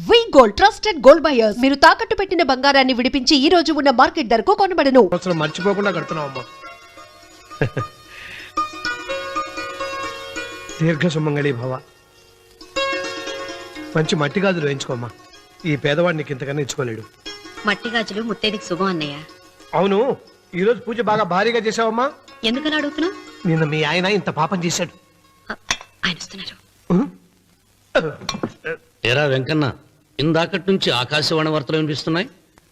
వి gold trusted gold buyers. మీరు తాకట్టు పెట్టిన బంగారాన్ని విడిపించి ఈ రోజు ఉన్న మార్కెట్ ధరకు కొనబడను. అసలు మర్చిపోకుండా కడుతున్నావమ్మా. దీర్ఘ సుమంగళి భవ. మంచి మట్టి గాజులు వేయించుకోమ్మా. ఈ పేదవాడికి ఇంతకన్నా ఇచ్చుకోలేడు. మట్టి గాజులు ముత్తైదుకి శుభం అన్నయ్య. అవును, ఈ రోజు పూజ బాగా భారీగా చేసావమ్మా. ఎందుకలా అడుగుతున్నావు? నిన్న మీ ఆయన ఇంత పాపం చేశాడు. ఆయన వస్తున్నారు. ఏరా వెంకన్న, ఇందాకటి నుంచి ఆకాశవాణి వార్తలు వినిపిస్తున్నాయి.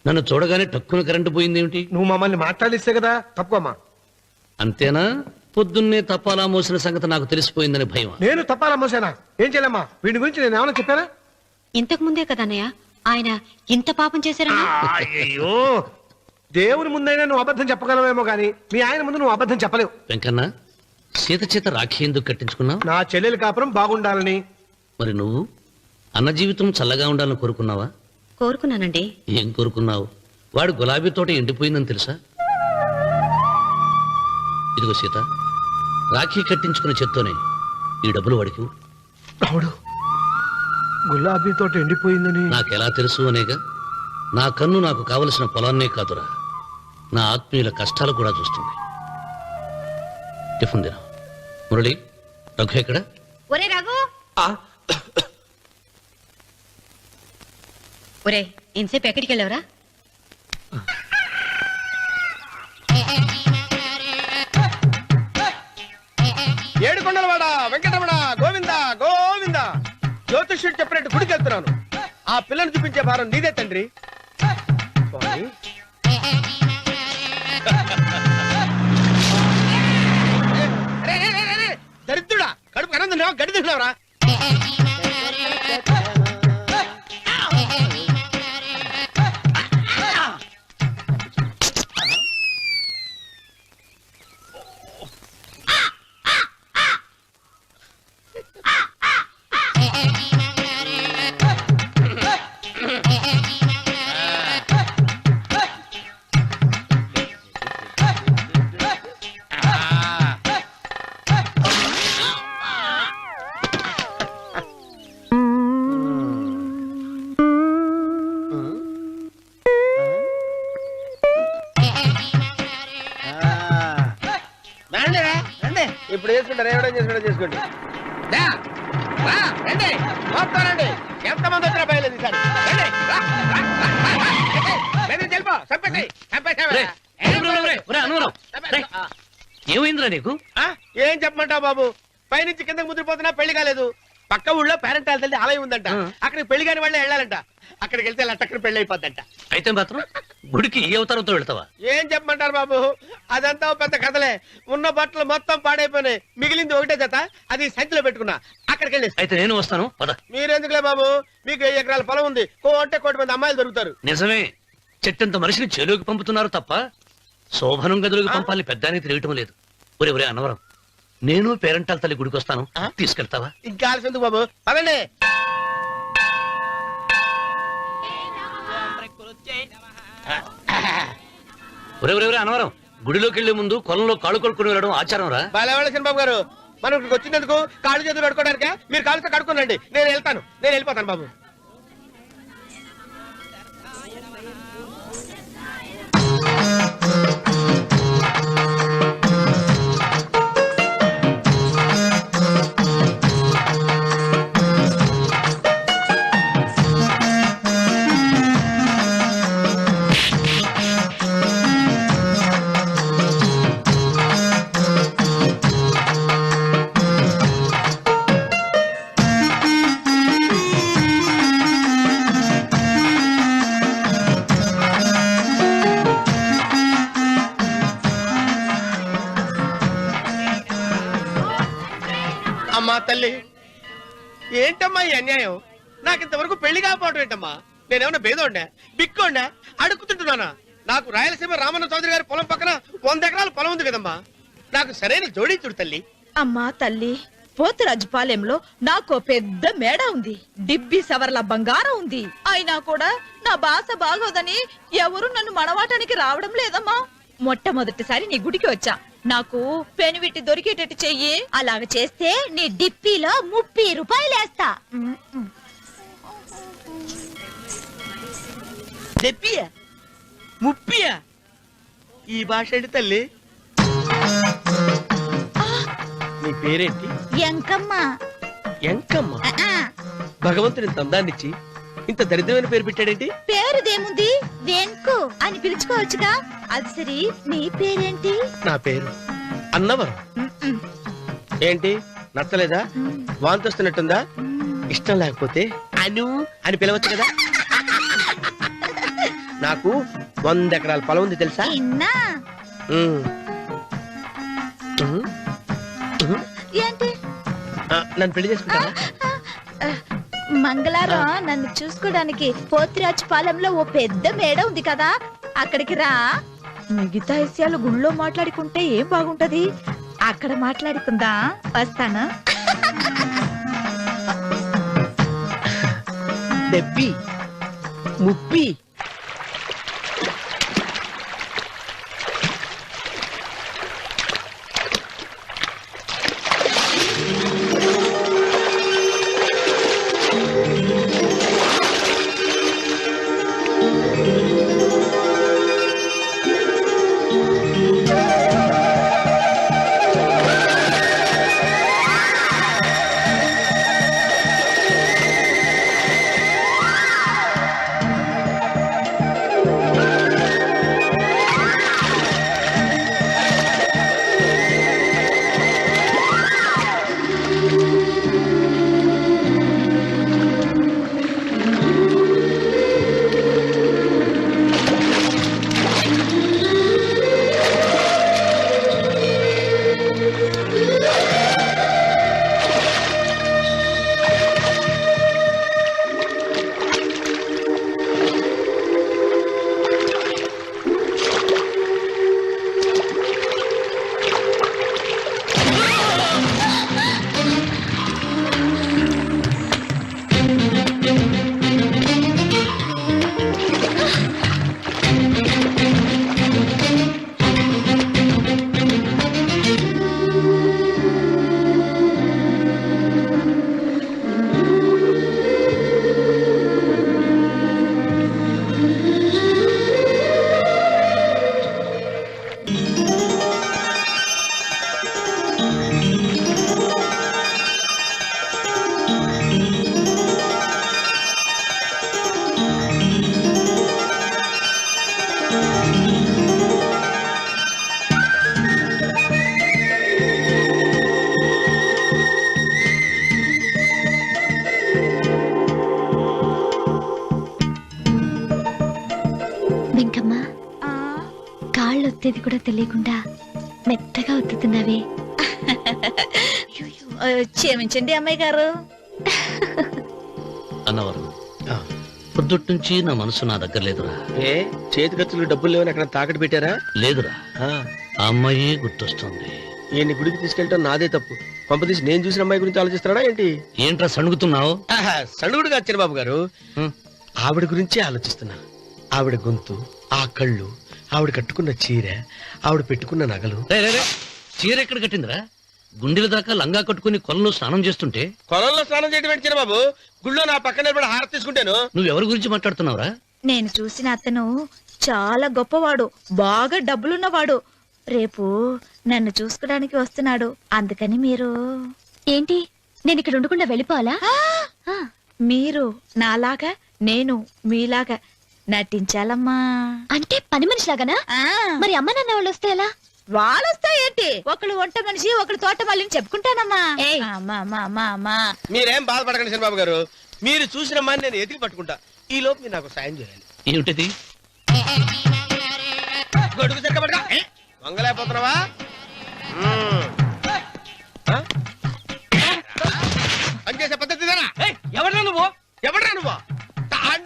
నన్ను చూడగానే టక్కున కరెంటు పోయిందేమిటి? నువ్వు మమ్మల్ని మాట్లాడిస్తే కదా తప్పుకోమ్మా. అంతేనా? పొద్దున్నే తపాలా మోసిన సంగతి నాకు తెలిసిపోయిందని భయం. నేను తప్పాలా మోసానా? ఏం చేయలేమ్మా. వీడి గురించి నేను ఏమైనా చెప్పానా? ఇంతకు ముందే కదా అన్నయ్య ఆయన ఇంత పాపం చేశారన్నా. అయ్యో, దేవుని ముందైనా నువ్వు అబద్ధం చెప్పగలవేమో గానీ మీ ఆయన ముందు నువ్వు అబద్ధం చెప్పలేవు. వెంకన్న, సీత చేత రాఖీ ఎందుకు కట్టించుకున్నావు? నా చెల్లెలి కాపురం బాగుండాలని. మరి నువ్వు అన్న జీవితం చల్లగా ఉండాలని కోరుకున్నావా? కోరుకున్నానండి. ఏం కోరుకున్నావు? వాడు గులాబీ తోట ఎండిపోయిందని తెలుసా? ఇదిగో సీత, రాఖీ కట్టించుకున్న చేత్తోనే ఈ డబ్బులు వాడికి. రావుడు, గులాబీ తోట ఎండిపోయిందని నాకెలా తెలుసు అనేగా. నా కన్ను నాకు కావలసిన పొలాన్నే కాదురా, నా ఆత్మీయుల కష్టాలు కూడా చూస్తుంది. టిఫిన్ తిన. మురళి, రఘు ఎక్కడ? ఒరే రఘు, ఒరే ఇంతసేపు ఎక్కడికి వెళ్ళావరా? ఏడుకొండలవాడ వెంకటరమణ గోవింద గోవింద. జ్యోతిష్యుడు చెప్పినట్టు గుడికి వెళ్తున్నాను. ఆ పిల్లని చూపించే భారం నీదే తండ్రి. స్వామి, దరిద్రుడా, కడుపు కనందు గడి తిన్నావురా. ఇప్పుడు చేసుకుంటారు, ఏమైనా చేసుకుంటా చేసుకోండి. రండి, ఎంతమంది వచ్చినా బయలుదేరి సార్. ఏమైందిరా నీకు? ఏం చెప్పమంటావు బాబు, పైనుంచి కిందకి ముద్రపోతున్నా పెళ్లి కాలేదు. పక్క ఊళ్ళో పేరెంట్ తల్లి ఆలయం ఉందంట, అక్కడికి పెళ్లి కాని వాళ్ళే వెళ్ళాలంట. అక్కడికి వెళ్తే లట్టక్కన పెళ్లి అయిపోద్దంట. అయితే మాత్రం గుడికి ఏ అవతారంతో వెళ్తావా? ఏం చెప్పమంటారు బాబు, అదంతా పెద్ద కథలే. ఉన్న బట్టలు మొత్తం పాడైపోయినాయి, మిగిలింది ఒకటే జత, అది సంచిలో పెట్టుకున్నా. అక్కడికి వెళ్ళి అయితే నేను వస్తాను, పద. మీరెందుకులే బాబు, మీకు 10 ఎకరాల పొలం ఉంది, కోటి మంది అమ్మాయిలు దొరుకుతారు. నిజమే, చెట్టంత మనిషిని చేలోకి పంపుతున్నారు తప్ప శోభనం గదిలోకి పంపాలని పెద్దానికి తెలియటం లేదు. ఒరే ఒరే అన్నవరం, నేను పేరెంటాల తల్లి గుడికి వస్తాను, తీసుకెళ్తావా? ఇంకా ఆలస్యం ఎందుకు బాబు, పదండి. ఒరే ఒరే ఒరే అన్నవరం, గుడిలోకి వెళ్లే ముందు కొలంలో కాళ్ళు కొడుకుని వెళ్ళడం ఆచారం రా. బాలేవాళ్ళ బాబు గారు, మనం ఇక్కడికి వచ్చినందుకు కాళ్ళు చేతులు కడుక్కోవడానికే. మీరు కాళ్ళతో కడుక్కోనండి, నేను వెళ్తాను, నేను వెళ్ళిపోతాను బాబు. అమ్మా తల్లి, ఏంటమ్మా ఈ అన్యాయం? నాకు ఇంతవరకు పెళ్లి కాకపోవడం ఏంటమ్మా? నేనేమన్నా బేదోండా, బిక్కోండా, అడుగుతుంటున్నానా? నాకు రాయలసీమ రామన్న చౌదరి గారి పొలం పక్కన 100 ఎకరాల పొలం ఉంది కదమ్మా. నాకు సరైన జోడీ చూడు తల్లి. అమ్మా తల్లి, పోతురాజుపాలెంలో నాకు పెద్ద మేడ ఉంది, డిబ్బి సవర్ల బంగారం ఉంది. అయినా కూడా నా భాష బాగోదని ఎవరు నన్ను మనవాటానికి రావడం లేదమ్మా. మొట్టమొదటిసారి నీ గుడికి వచ్చా, నాకు పెనువిటి దొరికేటట్టు చెయ్యి. అలాగ చేస్తే నీ డిప్పీలో 30 రూపాయలు వేస్తా. దెప్పియా ముప్పియా ఈ భాష ఏంటి తల్లి? నీ పేరేంటి? ఎంకమ్మ. ఎంకమ్మ. భగవంతుని ఇంత అందాన్నిచ్చి ఇంత దరిద్రమైన పేరు పెట్టాడేంటి? పేరుదేముంది, వెంకు అని పిలుచుకోవచ్చుగా. అది సరి, నీ పేరేంటి? నా పేరు అన్నవరం. ఏంటి నచ్చలేదా? వాంతి వస్తున్నట్టుందా? ఇష్టం లేకపోతే అను అని పిలవచ్చు కదా. నాకు 100 ఎకరాల పొలం ఉంది తెలుసా? ఇన్నా. ఉమ్. ఉమ్. ఉమ్. ఏంటి? నన్ను పెళ్లి చేసుకుంటావా? మంగళారం నన్ను చూసుకోవడానికి పోతిరాజు పాలెంలో ఓ పెద్ద మేడ ఉంది కదా, అక్కడికి రా. మిగతా విషయాలు గుళ్ళో మాట్లాడుకుంటే ఏం బాగుంటది, అక్కడ మాట్లాడుకుందా. వస్తాను. దెబ్బి ముప్పి. వెంకమ్మ, కాళ్ళు ఒత్తేది కూడా తెలియకుండా మెత్తగా ఒత్తుతున్నావే. క్షమించండి అమ్మాయి గారు. అన్నవరం, పొద్దుటి నుంచి నా మనసు నా దగ్గర లేదురా. ఏ చేతి ఖర్చులు డబ్బులు లేవని అక్కడ తాకట్టు పెట్టారా? లేదురా, ఆ అమ్మాయి గుర్తొస్తుంది. ఈయన్ని గుడికి తీసుకెళ్ళటం నాదే తప్పు. పంపదీసి నేను చూసిన అమ్మాయి గురించి ఆలోచిస్తున్నాడా ఏంటి? ఏంట్రా సణుగుతున్నావు? సణుగుడు కాదు చిన్నబాబు గారు, ఆవిడ గురించి ఆలోచిస్తున్నా. ఆవిడ గొంతు, ఆ కళ్ళు, ఆవిడ కట్టుకున్న చీర, ఆవిడ పెట్టుకున్న నగలు. చీర ఎక్కడ కట్టిందిరా? గుండెల దాకా లంగా కట్టుకుని కొలంలో స్నానం చేస్తుంటే. కొలంలో స్నానం చేయడం ఏంటి చిన్నబాబు? గుళ్ళో నా పక్కన నిలబడి హారతి తీసుకుంటాను. నువ్వెవరి గురించి మాట్లాడుతున్నావురా? నేను చూసిన అతను చాలా గొప్పవాడు, బాగా డబ్బులున్నవాడు. రేపు నన్ను చూసుకోవడానికి వస్తున్నాడు. అందుకని మీరు. ఏంటి, నేను ఇక్కడ ఉండకుండా వెళ్ళిపోవాలా? మీరు నాలాగా, నేను మీలాగా నటించాలమ్మా. అంటే పని మనిషిలాగానా? మరి అమ్మ నాన్న వాళ్ళు వస్తే ఎలా? వాళ్ళొస్తా ఏంటి, ఒకళ్ళు వంట మనిషి, ఒకళ్ళు తోట మళ్ళీ చెప్పుకుంటానమ్మా. మీరేం బాధపడకండి చిన్నబాబు గారు, మీరు చూసిన అమ్మాయిని నేను ఎతికి పట్టుకుంటా. ఈ లోపు మీరు నాకు సాయం చేయాలి. ఏమిటది? గొడుగు చెక్క పట్టుకో. వంగలేకపోతున్నావా? పనిచేసే పద్ధతి ఎవరా నువ్వు? ఎవరా నువ్వు?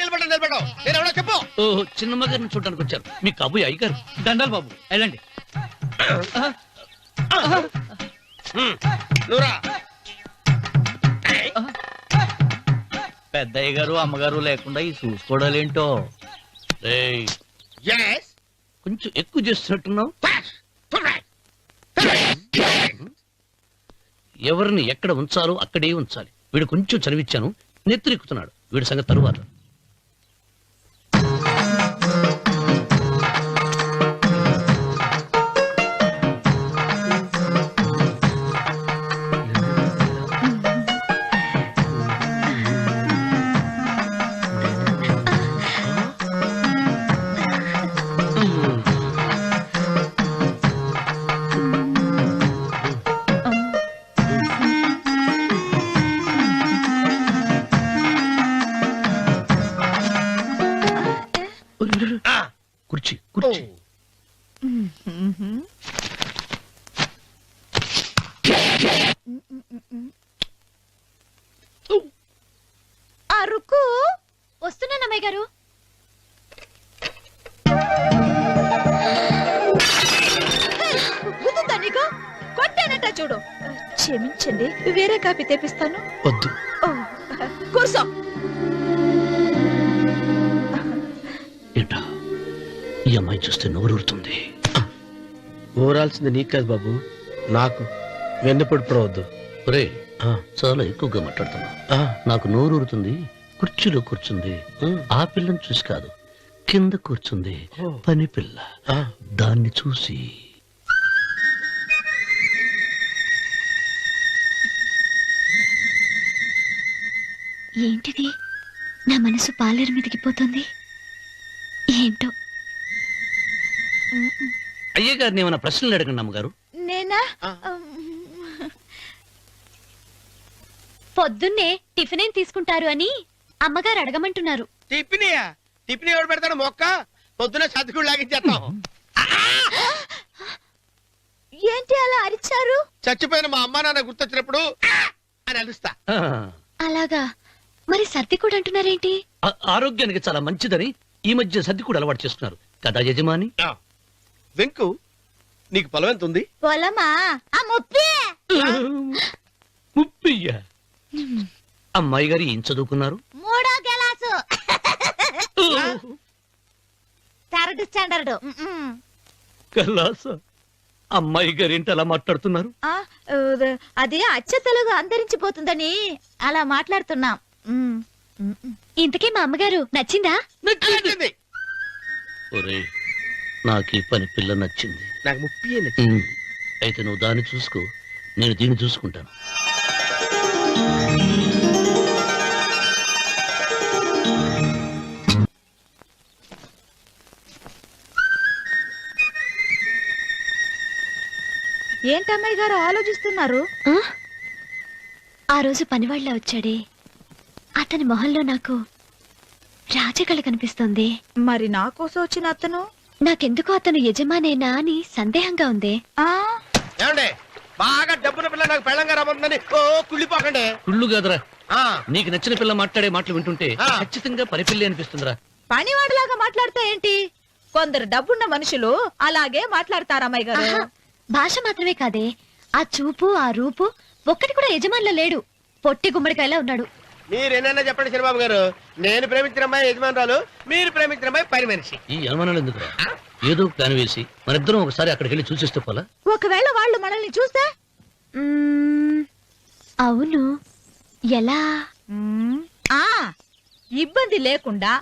నిలబడ్డావు నేను ఎవడో చెప్పు. ఓహో, చిన్నమ్మ గారిని చూడడానికి వచ్చారు. మీ కాబోయే అయ్యగారు. దండాలు బాబు, వెళ్ళండి. నువ్వురా. పెద్దయ్య గారు అమ్మగారు లేకుండా ఈ చూసుకోవడాలేంటో. రేయ్, Yes. కొంచెం ఎక్కువ చేస్తున్నట్టున్నావు. ఎవరిని ఎక్కడ ఉంచాలో అక్కడే ఉంచాలి. వీడు కొంచెం చదివిచ్చాను, నెత్తిరెక్కుతున్నాడు. వీడి సంగతి తరువాత. కుర్చీ కుర్చీ అరుకు వస్తున్నాను అమ్మాయి గారు. గుద్దుతా నీకు? కొట్టానట చూడు. క్షమించండి, వేరే కాపీ తెప్పిస్తాను. వద్దు. ఓ, కూర్చో. ఏంటా ఈ అమ్మాయి చూస్తే నోరూరుతుంది. ఊరాల్సింది నీకు కాదు బాబు, నాకు. వెన్నెప్పుడు పడవద్దు. ఒరే చాలా ఎక్కువగా మాట్లాడుతున్నా. నాకు నోరూరుతుంది. కుర్చీలో కూర్చుంది. ఆ పిల్లని చూసి కాదు, కింద కూర్చుంది పని పిల్ల. దాన్ని చూసి ఏంటిది? నా మనసు పాలేరు మీదకి పోతుంది. ఏంటో. అయ్య గారిని ఏమైనా ప్రశ్నలు అడగండి అమ్మగారు. నేనా? పొద్దున్నే టిఫిన్ ఏం తీసుకుంటారు అని అమ్మగారు అడగమంటున్నారు. టిఫినియా? టిఫిన్ ఎవడు పెడతాడు మొక్క? పొద్దున సర్దుకుడు లాగించేస్తాం. ఏంటి అలా అరిచారు? చచ్చిపోయిన మా అమ్మ నాన్న గుర్తొచ్చినప్పుడు అని అలుస్తా. అలాగా? మరి సర్ది కూడా అంటున్నారేంటి? ఆరోగ్యానికి చాలా మంచిదని ఈ మధ్య సర్ది కూడా అలవాటు చేస్తున్నారు కదా యజమాని. వెంకు, నీకు పొలం ఎంత ఉంది? పొలమా? ఆ ముప్పి. ముప్పయ్య. అమ్మాయి గారు ఏం చదువుకున్నారు? 3వ క్లాసు, 3rd స్టాండర్డ్. కలాస. అమ్మాయి గారు ఏంటి అలా మాట్లాడుతున్నారు? అది అచ్చ తెలుగు అంతరించిపోతుందని అలా మాట్లాడుతున్నాం. ఇంతకీ మా అమ్మగారు నచ్చిందా? నచ్చింది. ఒరే నాకు ఈ పని పిల్ల నచ్చింది. నాకు 30 నచ్చింది. అయితే నువ్వు దాన్ని చూసుకో, నేను దీన్ని చూసుకుంటాను. ఏంటమ్మాయి గారు ఆలోచిస్తున్నారు? ఆ రోజు పనివాళ్ళ వచ్చాడే, అతని మొహంలో నాకు రాజకళ కనిపిస్తోంది. మరి నా కోసం వచ్చిన అతను? నాకెందుకు అతను యజమానేనా అని సందేహంగా ఉంది. ఏమండే, బాగా డబ్బున పిల్ల నాకు పెళ్ళంగా రాబోతుందని ఓ కుళ్ళిపోకండి. కుళ్ళు కాదురా, ఆ, నీకు నచ్చిన పిల్ల మాట్లాడే మాటలు వింటుంటే ఖచ్చితంగా పని పిల్లి అనిపిస్తుందిరా. పనివాడిలాగా మాట్లాడతా ఏంటి? కొందరు డబ్బున్న మనుషులు అలాగే మాట్లాడతారమ్మాయి గారు. ఆహా, భాష మాత్రమే కాదే, ఆ చూపు ఆ రూపు ఒక్కటి కూడా యజమానిలో లేడు. పొట్టి గుమ్మడికాయలా ఉన్నాడు. మీరేనన్నా చెప్పండి శనిబాబు గారు, నేను ప్రేమించిన అమ్మాయి యజమానురాలు, మీరు ప్రేమించిన అమ్మాయి పని మనిషి. ఈ అనుమానాలు ఎందుకురా? ఏదో ప్లాన్ వేసి మనిద్దరం ఒకసారి అక్కడికి వెళ్ళి చూసేస్తే పోలా? ఒకవేళ వాళ్ళు మనల్ని చూస్తే? అవును, ఎలా? ఆ ఇబ్బంది లేకుండా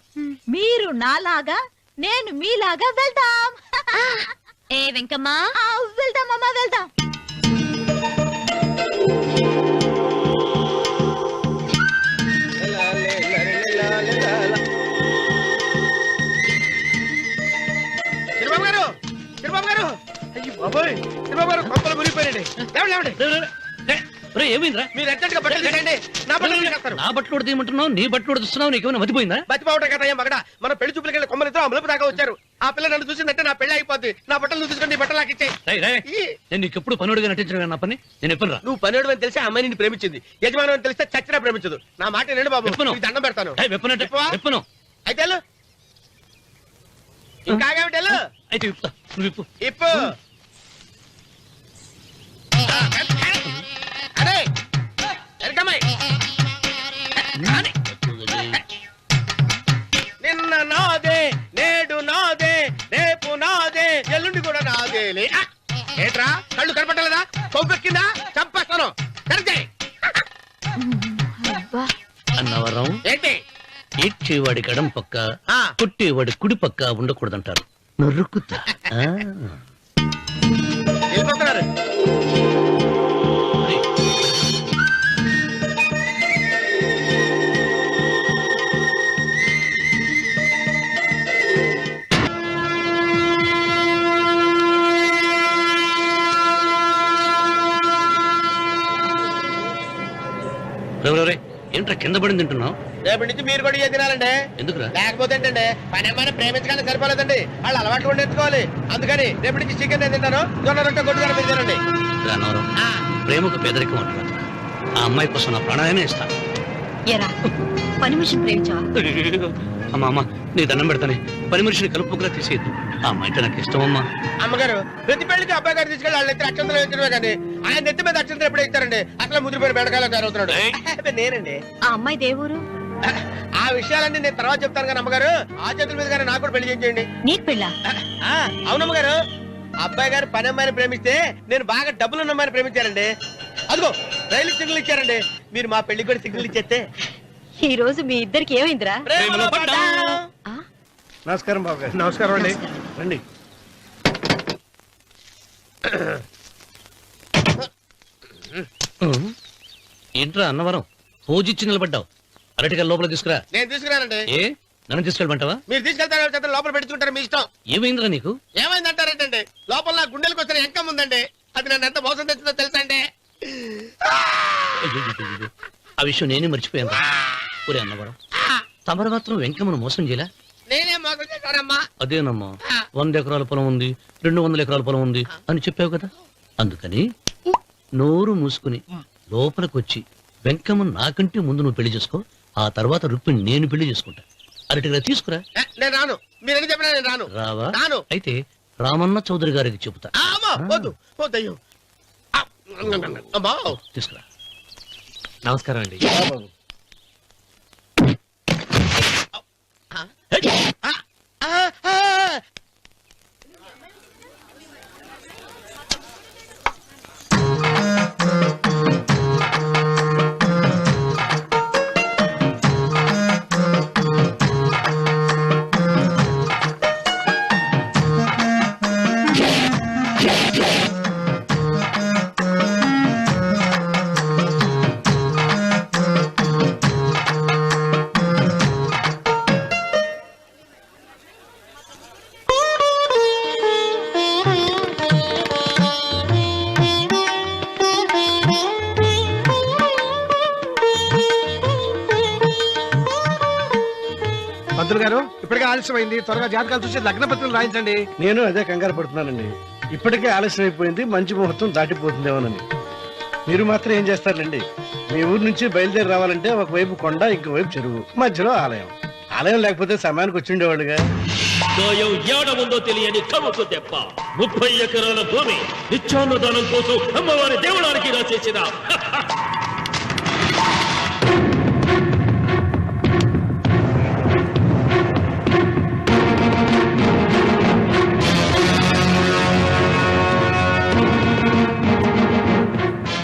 మీరు నాలాగా నేను మీలాగా వెళ్దాం. ఏ వెంకమ్మ, వెళ్దాం అమ్మా, వెళ్దాం. శనిబాబు గారు, శనిబాబు గారు, అయ్యి బాబోయ్, శనిబాబు గారు కొంపలు మునిగిపోయారండి. లేవండి. ఏమైందిరా? మీరు అర్జెంట్ గా బట్టలు తీసేయండి, నా బట్టలు తీసేస్తారు. నా బట్టలు తీయమంటున్నావు, నీ బట్టలు ఉడుతున్నావు, నీకేమైనా మతిపోయిందా? బతిపావటం కదా మగడ, మన పెళ్లి చూపులకి వెళ్ళి కొమ్మలు ఇద్దరు అమలుపు దాకా వచ్చారు. ఆ పిల్ల నన్ను చూసిందంటే నా పెళ్లి అయిపోద్ది. నా బట్టలు తీసుకొని నీ బట్టలు నాకు ఇచ్చాయి. నేను నీకు ఎప్పుడు పనుడిగా నటించడం నా పని. నేను ఎప్పుడు రా? నువ్వు పనివాడు అని తెలిసి ఆ అమ్మాయి నిన్ను ప్రేమించింది, యజమాని అని తెలిస్తే చచ్చినా ప్రేమించదు. నా మాట వినండి బాబు, విప్పను. నీకు దండం పెడతాను. విప్పనంటే విప్పను. అయితే వెళ్ళు. ఇంకా ఆగేమిటి వెళ్ళు. అయితే విప్పుతా, నువ్వు విప్పు. ఇప్పు. అరే ఎరకమ్మాయి, నిన్న నాదే, నేడు నాదే, రేపు నాదే, ఎల్లుండి కూడా నాదేలే. ఏట్రా కళ్ళు కనపట్టలేదా? కొవ్వెక్కిందా? చంపేస్తాను. కరెక్టే. అన్నవరం ఏంటి? ఇచ్చేవాడి గడం పక్క, ఆ. కొట్టేవాడి కుడి పక్క ఉండకూడదంటారు. నరుకుతా. వెళ్ళిపోతున్నారు. ఏంట్రా కింద పడింది తింటున్నావు? రేపటి నుంచి మీరు కూడా ఇదే తినాలండి. ఎందుకురా? లేకపోతే ఏంటండి పని అమ్మాయిని ప్రేమించగానే సరిపోలేదండి, వాళ్ళు అలవాట్లు కూడా నేర్చుకోవాలి. అందుకని రేపటి నుంచి చికెన్ నేను తింటాను, జొన్న రొట్టె కొట్టుగా మీరు తినండి. అన్నవరం, ప్రేమకు పేదరికం అంటారు. ఆ అమ్మాయి కోసం నా ప్రాణాయనే ఇస్తాను. ఎరా పని మనిషిని ప్రేమించావా? అమ్మా అమ్మ, నీ దండం పెడతానే, పని మనిషిని కలుపుకులా తీసేయద్దు. ఆ అమ్మాయి అంటే నాకు ఇష్టం అమ్మా. అమ్మగారు ప్రతి పెళ్లికి అబ్బాయి గారు తీసుకెళ్ళి వాళ్ళ ఎత్తి అక్షంతలు వేయించడమే కానీ ఆయన నెత్తి మీద అక్షంతలు ఎప్పుడే ఇస్తారండి. అసలు ముదిరిపోయిన బెడకాయలు తయారవుతున్నాడు. నేనండి. ఆ అమ్మాయి దేవురు ఆ విషయాలన్నీ నేను తర్వాత చెప్తాను కానీ అమ్మగారు, ఆ చేతుల మీద కానీ నాకు కూడా పెళ్లి చేయండి. నీకు పెళ్ళా? అవునమ్మగారు, అబ్బాయి గారు పని అమ్మాయిని ప్రేమిస్తే నేను బాగా డబ్బులున్న అమ్మాయిని ప్రేమించారండి. అదిగో రైలు సిగ్నల్ ఇచ్చారండి. మీరు మా పెళ్లికి కూడా సిగ్నల్ ఇచ్చేస్తే. ఈ రోజు మీ ఇద్దరికి ఏమైందిరా? ఆ? నమస్కారం బాబు గారు. నమస్కారం అండి. రండి. ఏంట్రా అన్నవరం, పూజిచ్చి నిలబడ్డావు? అరటిగా లోపల తీసుకురా. నేను తీసుకురానండి. ఏ నన్ను తీసుకెళ్ళమంటావా? మీరు తీసుకెళ్తారు, లోపల పెట్టుకుంటారు, మీ ఇష్టం. ఏమైందిరా నీకు? ఏమైందంటారేంటండి, లోపల నా గుండెలకు వచ్చిన ఎంకం ఉందండి. అది నన్ను ఎంత మోసం తెచ్చిందో తెలుసా అండి. అయ్యయ్యయ్యయ్యో, ఆ విషయం నేనే మర్చిపోయాను. ఒరే అన్నవరం, తమరు మాత్రం వెంకమ్మను మోసం చేయలే? నేనే మోసం చేశానమ్మా. అదేనమ్మా, 100 ఎకరాల పొలం ఉంది, 200 ఎకరాల పొలం ఉంది అని చెప్పావు కదా. అందుకని నోరు మూసుకుని లోపలికి వచ్చి వెంకమ్మను నాకంటే ముందు నువ్వు పెళ్లి చేసుకో. ఆ తర్వాత రుక్మిణి నేను పెళ్లి చేసుకుంటా. అరటిగా తీసుకురా. నేను రాను. మీరని చెప్పినా నేను రాను. రావా? రాను. అయితే రామన్న చౌదరి గారికి చెబుతా. వద్దు వద్దయ్యో. అమ్మా తీసుకురా. నమస్కారం అండి. పంతులు గారు, ఇప్పటికే ఆలస్యమైంది, త్వరగా జాతకాలు చూసి లగ్న పత్రికలు రాయించండి. నేను అదే కంగారు పడుతున్నానండి. ఇప్పటికే ఆలస్యం అయిపోయింది, మంచి ముహూర్తం దాటిపోతుందేమోనని. మీరు మాత్రం ఏం చేస్తారండి, మీ ఊరు నుంచి బయలుదేరి రావాలంటే ఒకవైపు కొండ, ఇంకోవైపు చెరువు, మధ్యలో ఆలయం. ఆలయం లేకపోతే సమయానికి వచ్చి ఉండేవాళ్ళుగా. గాయం ఏడ ఉందో తెలియని కవుకు దెబ్బ 30 ఎకరాల భూమి నిత్యాన్నదానం కోసం అమ్మవారి దేవుడానికి రాసేసిన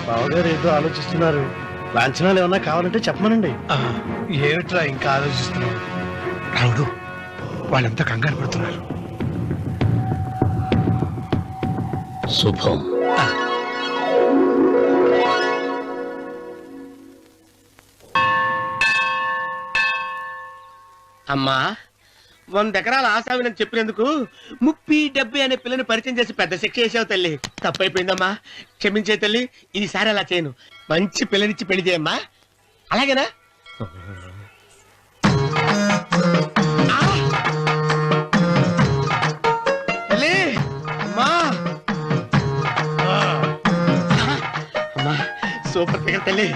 బావగారు ఏదో ఆలోచిస్తున్నారు. లాంఛనాలు ఏమన్నా కావాలంటే చెప్పమనండి. ఏమిట్రా ఇంకా ఆలోచిస్తున్నావు? రావుడు, వాళ్ళంతా కంగారు పడుతున్నారు. శుభం. అమ్మా, 100 ఎకరాల ఆశావినని చెప్పినందుకు 30-70 అనే పిల్లని పరిచయం చేసి పెద్ద శిక్ష చేసావు తల్లి. తప్పైపోయిందమ్మా, క్షమించే తల్లి. ఈసారి అలా చేయను. మంచి పిల్లనిచ్చి పెళ్లి చేయమ్మా. అలాగేనా? తల్లి, అమ్మా. అమ్మా, సూపర్ ఫిగర్ తల్లి.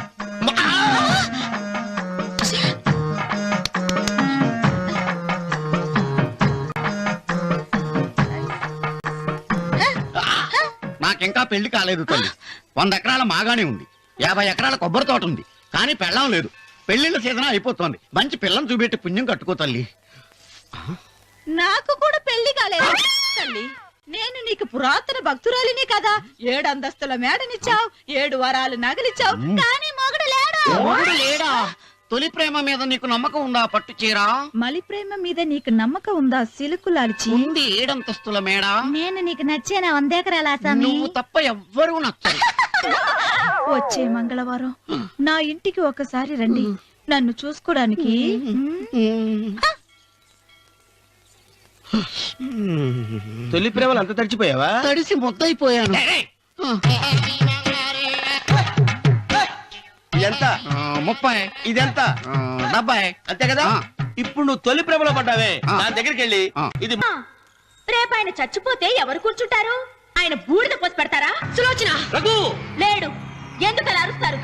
నాకింకా పెళ్లి కాలేదు తల్లి. 100 ఎకరాల మాగానే ఉంది, 50 ఎకరాల కొబ్బరి తోట ఉంది, కానీ పెళ్ళం లేదు. పెళ్లిళ్ళ సీజన్ అయిపోతుంది. మంచి పిల్లని చూపెట్టి పుణ్యం కట్టుకో తల్లి. నాకు కూడా పెళ్లి కాలేదు తల్లి. నేను నీకు పురాతన భక్తురాలిని కదా. 7 అంతస్తుల మేడనిచ్చావు, 7 వరాలు నగలిచ్చావు, కానీ మొగుడు లేడు. మొగుడు లేడా? తొలి ప్రేమ మీద నీకు నమ్మకం ఉందా? పట్టు చీరా. మలి ప్రేమ మీద నీకు నమ్మకం ఉందా? సిలుకులాల్చి ఉంది 7 అంతస్తుల మేడ. నేను నీకు నచ్చేనా 100 ఎకరాల నువ్వు తప్ప ఎవ్వరూ నచ్చరు. వచ్చే మంగళవారం నా ఇంటికి ఒకసారి రండి, నన్ను చూసుకోవడానికి. తొలి ప్రేమలు అంత తడిచిపోయావా? తడిసి ముద్దయిపోయాను. ఎంత? 30. ఇదెంత 70. అంతే కదా ఇప్పుడు నువ్వు తొలి ప్రభలో పడ్డావే దాని దగ్గరికి వెళ్ళి ఇది రేపు ఆయన చచ్చిపోతే ఎవరు కూర్చుంటారు? ఆయన బూడిద పోసి పెడతారా? సులోచన రఘు లేడు. ఎందుకు అలా అరుస్తారు?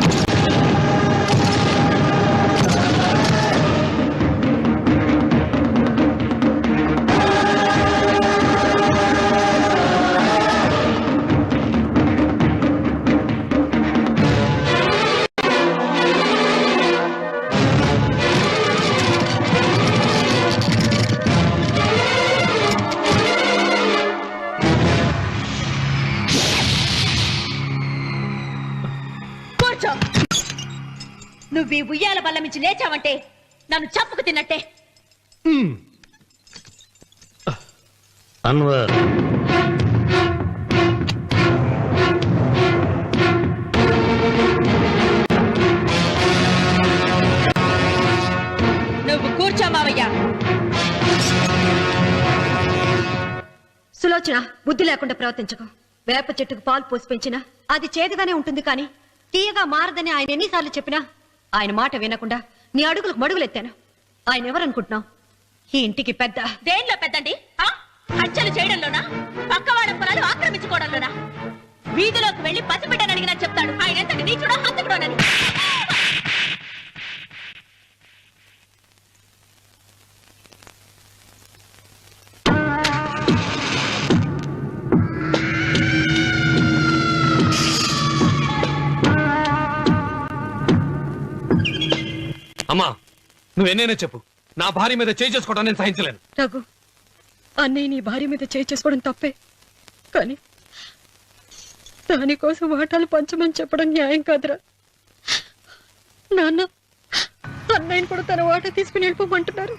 నువ్వు ఈ ఉయ్యాల బల్ల మించి లేచావంటే నన్ను చప్పుకు తిన్నట్టే. అన్వర్ నువ్వు కూర్చో మావయ్య. సులోచన, బుద్ధి లేకుండా ప్రవర్తించకు. వేప చెట్టుకు పాలు పోసి పెంచినా అది చేదుగానే ఉంటుంది, కానీ తీయగా మారదని ఆయన ఎన్నిసార్లు చెప్పినా ఆయన మాట వినకుండా నీ అడుగులకు మడుగులెత్తాను. ఆయన ఎవరనుకుంటున్నావు? ఈ ఇంటికి పెద్ద. దేనిలో పెద్దండి? హత్యలు చేయడంలోనా? పక్కవాడ పొలాలు ఆక్రమించుకోవడంలోనా? వీధిలోకి వెళ్లి పసిబిడ్డని అడిగినా చెప్తాడు ఆయన ఎంతటి నీచుడో హంతకుడోనని. అమ్మా నువ్వెన్నైనా చెప్పు, నా భార్య మీద చేయి చేసుకోవడం నేను సహించలేను. రఘు, అన్నయ్య నీ భార్య మీద చేయి చేసుకోవడం తప్పే, కానీ దానికోసం వాటాలు పంచమని చెప్పడం న్యాయం కాదురా. నాన్న అన్నయ్యని కూడా తన వాటా తీసుకుని వెళ్ళిపోమంటున్నారు.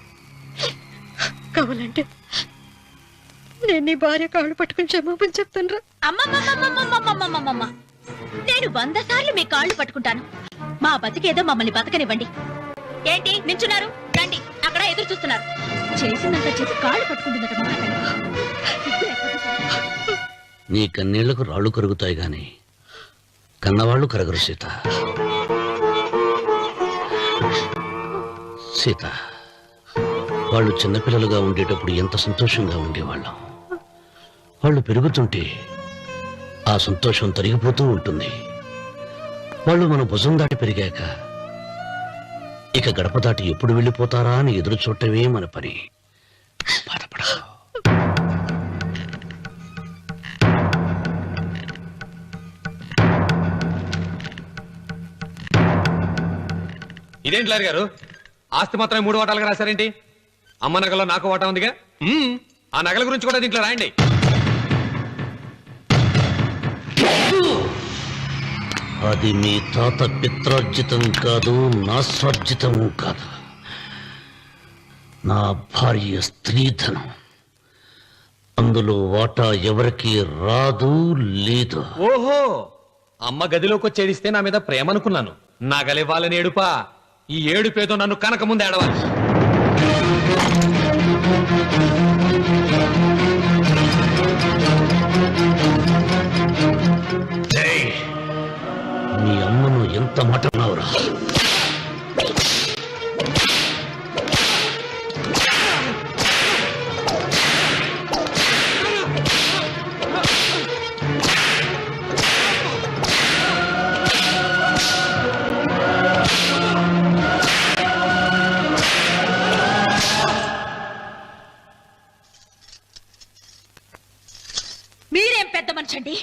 కావాలంటే నేను నీ భార్య కాళ్ళు పట్టుకుని క్షమాపణ చెప్తాను రా. అమ్మమ్మమ్మమ్మమ్మమ్మమ్మమ్మమ్మ, నేను 100 సార్లు మీ కాళ్ళు పట్టుకుంటాను. మా బతికేదో మమ్మల్ని బతకనివ్వండి. ఏంటి నించున్నారు? రండి, అక్కడ ఎదురు చూస్తున్నారు. చేసినంత చేసి కాళ్ళు పట్టుకుంటుందట మహాతల్లి. నీ కన్నీళ్లకు రాళ్ళు కరుగుతాయి గాని కన్నవాళ్లు కరగరు సీత. సీత, వాళ్ళు చిన్నపిల్లలుగా ఉండేటప్పుడు ఎంత సంతోషంగా ఉండేవాళ్ళం. వాళ్ళు పెరుగుతుంటే ఆ సంతోషం తరిగిపోతూ ఉంటుంది. వాళ్ళు మన భుజం దాటి పెరిగాక ఇక గడప దాటి ఎప్పుడు వెళ్ళిపోతారా అని ఎదురు చూడటమే మన పని. బాధపడ. ఇదేంటి లారి గారు, ఆస్తి మాత్రమే 3 వాటాలుగా రాశారేంటి? అమ్మ నగలో నాకు వాటా ఉందిగా. ఆ నగల గురించి కూడా దీంట్లో రాయండి. అది మీ తాత పిత్రార్జితం కాదు, నా స్వార్జితం కాదు. నా భార్య స్త్రీధనం. అందులో వాటా ఎవరికి రాదు, లేదు. ఓహో, అమ్మ గదిలోకి వచ్చేడిస్తే నా మీద ప్రేమ అనుకున్నాను. నగలివ్వాలని ఏడుపా. ఈ ఏడుపేదో నన్ను కనక ముందు ఏడవాలి. మీ అమ్మను ఎంత మాట అన్నావురా? మీరేం పెద్ద మనిషి అండి?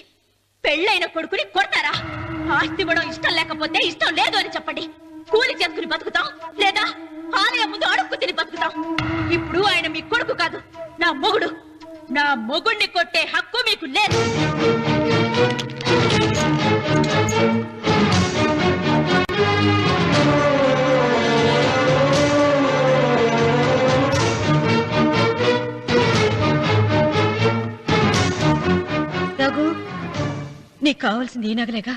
పెళ్ళైన కొడుకుని కొడతారా? ఆస్తి ఇవ్వడం ఇష్టం లేకపోతే ఇష్టం లేదు అని చెప్పండి. కూలి చేసుకుని బతుకుతాం, లేదా ఆలయం ముందు అడుక్కు తిని బతుకుతాం. ఇప్పుడు ఆయన మీ కొడుకు కాదు, నా మొగుడు. నా మొగుడిని కొట్టే హక్కు మీకు లేదు. రఘు, నీకు కావాల్సింది ఈ నగలేగా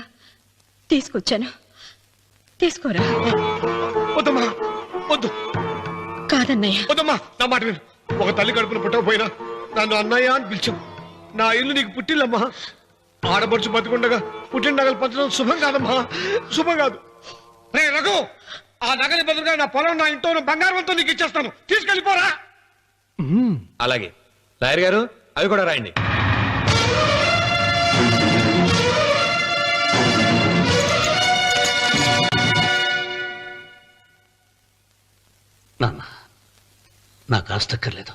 తీసుకొచ్చాను, తీసుకోరా. వద్దమ్మా, వద్దు. కాదన్నయ్య. వద్దమ్మా, నా మాట విను. ఒక తల్లి కడుపున పుట్టకపోయినా నన్ను అన్నయ్య అని పిలిచావు. నా ఇల్లు నీకు పుట్టిల్లమ్మా. ఆడపడుచు బతికుండగా పుట్టిన నగలు పంచడం శుభం కాదమ్మా, శుభం కాదు. రే రఘు, ఆ నగలి బదులుగా నా పొలం, నా ఇంట్లో ఉన్న బంగారంతో నీకు ఇచ్చేస్తాను, తీసుకెళ్ళిపోరా. అలాగే లాయర్ గారు, అవి కూడా రాయండి. నాన్న, నాకు ఆస్తక్కర్లేదు,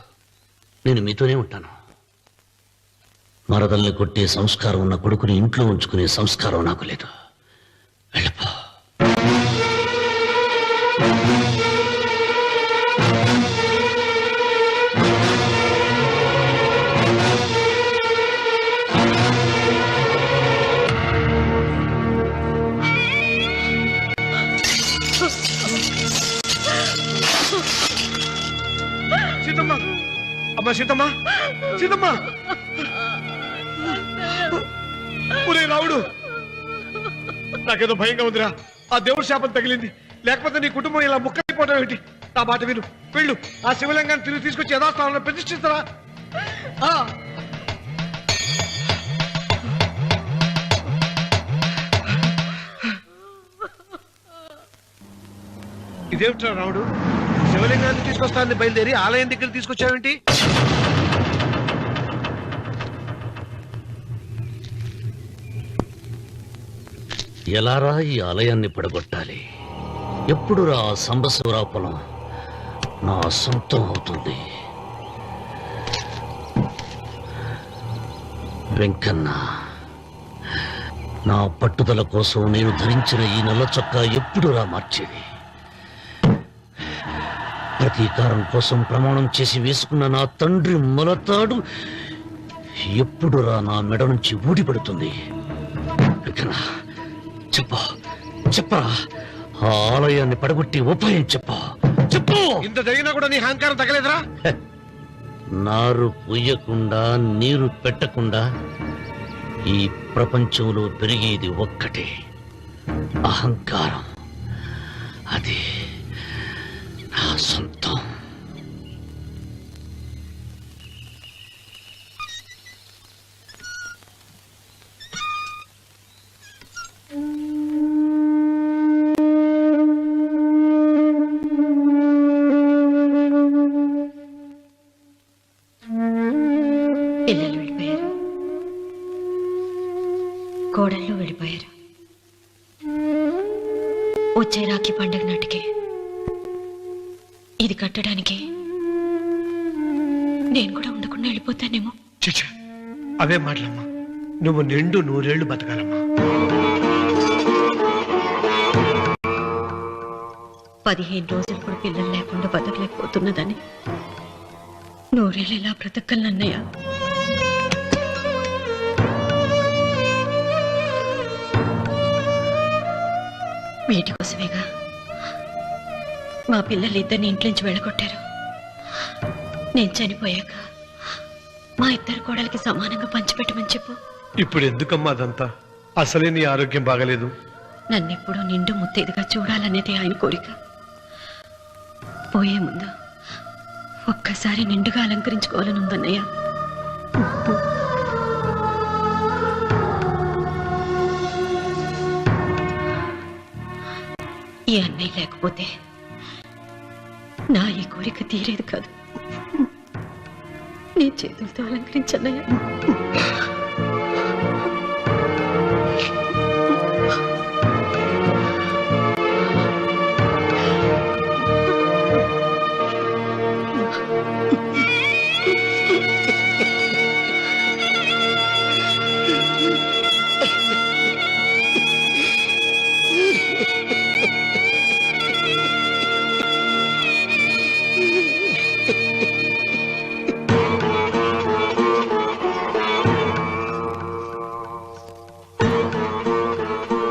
నేను మీతోనే ఉంటాను. మరదల్ని కొట్టే సంస్కారం ఉన్న కొడుకుని ఇంట్లో ఉంచుకునే సంస్కారం నాకు లేదు. వెళ్ళిపో. సీతమ్మ, అమ్మా సీతమ్మ, సీతమ్మ. ఒరే రావుడు, నాకేదో భయంగా ఉందిరా. ఆ దేవుడి శాపం తగిలింది, లేకపోతే నీ కుటుంబం ఇలా ముక్కైపోవడం ఏంటి? నా మాట విను, వెళ్ళు. ఆ శివలింగాన్ని తిరిగి తీసుకొచ్చి యథాస్థానంలో ప్రతిష్ఠిస్తారా? ఇదేమిట్రా రావుడు, శివలింగాన్ని తీసుకొస్తానని బయలుదేరి ఆలయం దగ్గర తీసుకొచ్చావేంటి? ఎలారా ఈ ఆలయాన్ని పడగొట్టాలి? ఎప్పుడు రా సంబశివరావు పొలం నా సొంతం అవుతుంది? వెంకన్న, నా పట్టుదల కోసం నేను ధరించిన ఈ నల్ల చొక్కా ఎప్పుడు రా మార్చేది? ప్రతీకారం కోసం ప్రమాణం చేసి వేసుకున్న నా తండ్రి మొలతాడు ఎప్పుడు రా నా మెడ నుంచి ఊడిపడుతుంది? వెంకన్న, చెప్పరా, ఆ ఆలయాన్ని పడగొట్టి ఉపాయం చెప్పు. ఇంత జరిగినా కూడా నీ అహంకారం తగ్గలేదురా? నారు పొయ్యకుండా నీరు పెట్టకుండా ఈ ప్రపంచంలో పెరిగేది ఒక్కటే, అహంకారం. అది నా సొంతం. పిల్లలు వెళ్ళిపోయారు, కోడళ్ళు వెళ్ళిపోయారు. వచ్చే రాఖీ పండుగ నాటికి ఇది కట్టడానికి నేను కూడా ఉండకుండా వెళ్ళిపోతానేమో. చిచ్చ, అవే మాటలమ్మా. నువ్వు నిండు 100 ఏళ్ళు బతకాలమ్మా. 15 రోజులు కూడా పిల్లలు లేకుండా బతకలేకపోతున్నదని 100 ఏళ్ళు ఎలా బ్రతకలన్నయ్య? వీటి కోసమేగా మా పిల్లలిద్దరిని ఇంట్లోంచి వెళ్ళగొట్టారు. నేను చనిపోయాక మా ఇద్దరు కోడలికి సమానంగా పంచిపెట్టమని చెప్పు. ఇప్పుడు ఎందుకమ్మా అదంతా? అసలే నీ ఆరోగ్యం బాగలేదు. నన్నెప్పుడూ నిండు ముత్తైదుగా చూడాలనేది ఆయన కోరిక. పోయే ముందు ఒక్కసారి నిండుగా అలంకరించుకోవాలని ఉందన్నయ్య. ఈ అన్నయ్య లేకపోతే నా ఈ కోరిక తీరేది కాదు. నీ చేతులతో అలంకరించన్నయ్య.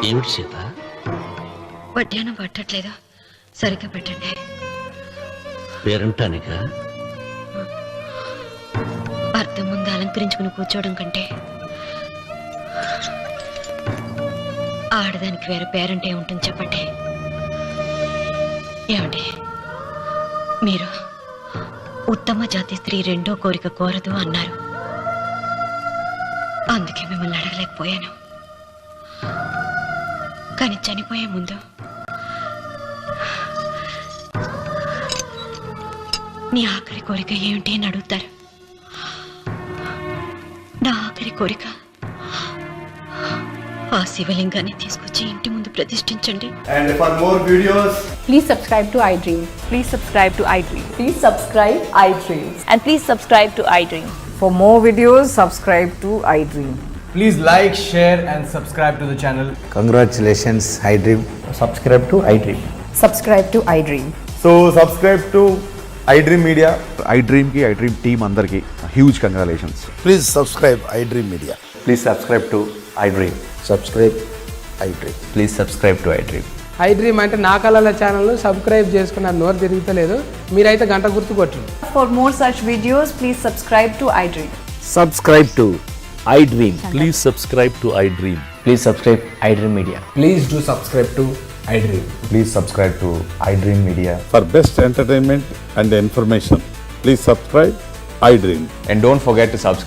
ఏమిటి సీత? వడ్డానం పట్టట్లేదా? సరిగ్గా పెట్టండి. పేరంటానిక భర్త ముందు అలంకరించుకుని కూర్చోవడం కంటే ఆడదానికి వేరే పేరంటే ఉంటుంది చెప్పండి. ఏమండి, మీరు ఉత్తమ జాతి స్త్రీ రెండో కోరిక కోరదు అన్నారు. అందుకే మిమ్మల్ని అడగలేకపోయాను. కానీ చనిపోయే ముందు నీ ఆఖరి కోరిక ఏమిటి అని అడుగుతారు. నా ఆఖరి కోరిక ఆ శివలింగాన్ని తీసుకొచ్చి ఇంటి ముందు ప్రతిష్ఠించండి. And for more videos, Please subscribe to iDream. Please subscribe to iDream. Please subscribe iDream. And please subscribe to iDream. For more videos, subscribe to iDream. please like, share and subscribe to the channel. Congratulations, iDream. Subscribe to iDream. Subscribe to iDream. So subscribe to iDream Media. iDream ki iDream team andarki huge congratulations. Please subscribe iDream Media. Please subscribe to iDream. Subscribe iDream. Please subscribe to iDream. iDream అంటే నా కళల channel subscribe చేసుకున్న నోరు తిరుగుతలేదు. మీరైతే గంట గుర్తు కొట్టండి. For more such videos, please subscribe to iDream. Subscribe to iDream. Please subscribe to iDream. Please subscribe iDream Media. Please do subscribe to iDream. Please subscribe to iDream Media. For best entertainment and information, please subscribe iDream. And don't forget to subscribe